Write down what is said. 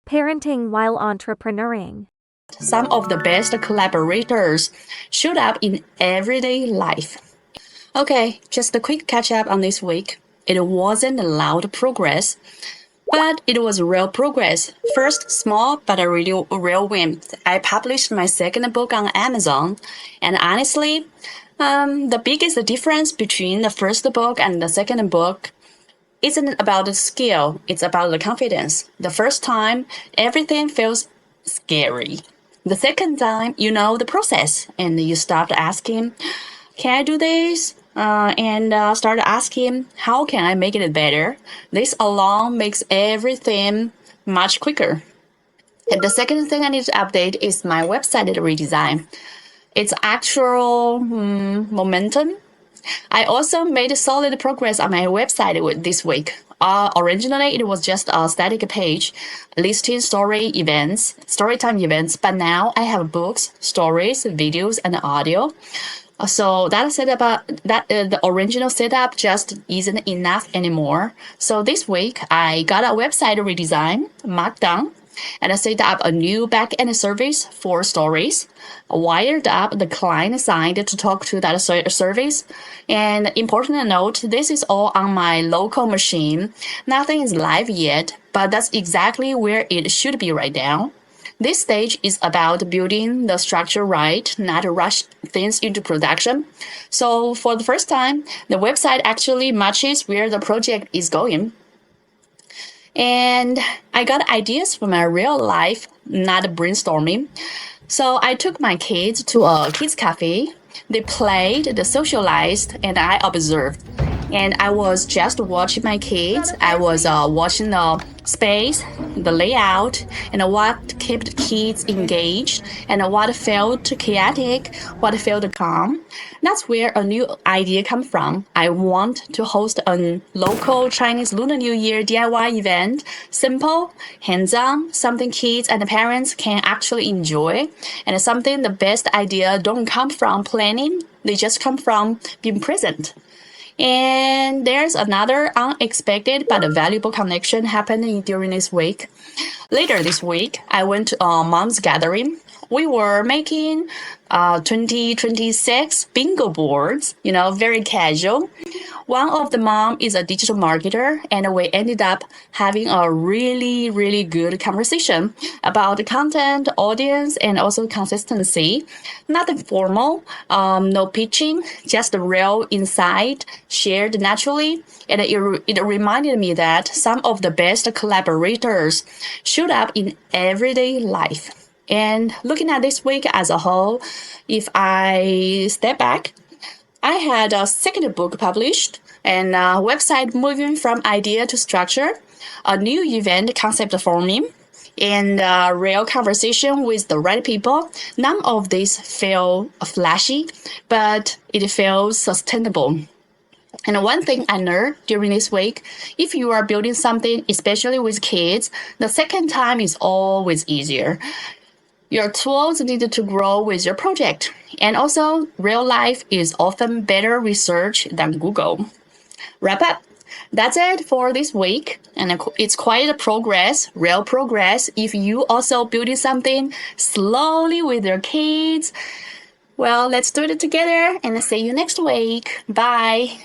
Parenting while entrepreneuring. Some of the best collaborators showed up in everyday life. Okay, just a quick catch up on this week. It wasn't loud progress, but it was real progress. First, small but a really real win. I published my second book on Amazon, and honestly, the biggest difference between the first book and the second book isn't about the skill, it's about the confidence. The first time, everything feels scary. The second time, you know the process and you start asking, can I do this? And start asking, how can I make it better? This alone makes everything much quicker. And the second thing I need to update is my website redesign. Its actual momentum. I also made solid progress on my website this week. Originally, it was just a static page listing storytime events, but now I have books, stories, videos, and audio. So the original setup just isn't enough anymore. So this week, I got a website redesign, Markdown, and I set up a new back-end service for stories. I wired up the client side to talk to that service. And important note, this is all on my local machine. Nothing is live yet, but that's exactly where it should be right now. This stage is about building the structure right, not rush things into production. So for the first time, the website actually matches where the project is going. And I got ideas from my real life, not brainstorming. So I took my kids to a kids cafe. They played, they socialized, and I observed. And I was just watching my kids. I was watching the space, the layout, and what kept kids engaged, and what felt chaotic, what felt calm. That's where a new idea comes from. I want to host a local Chinese Lunar New Year DIY event. Simple, hands-on, something kids and parents can actually enjoy, and something the best idea don't come from planning. They just come from being present. And there's another unexpected but valuable connection happening during this week. Later this week, I went to a mom's gathering. We were making 2026 bingo boards, very casual. One of the mom is a digital marketer, and we ended up having a really, really good conversation about the content, audience, and also consistency. Nothing formal, no pitching, just the real insight shared naturally. And it reminded me that some of the best collaborators showed up in everyday life. And looking at this week as a whole, if I step back, I had a second book published and a website moving from idea to structure, a new event concept forming, and a real conversation with the right people. None of this feel flashy, but it feels sustainable. And one thing I learned during this week, if you are building something, especially with kids, the second time is always easier. Your tools need to grow with your project. And also, real life is often better research than Google. Wrap up. That's it for this week. And it's quite a progress, real progress. If you also building something slowly with your kids, well, let's do it together and see you next week. Bye.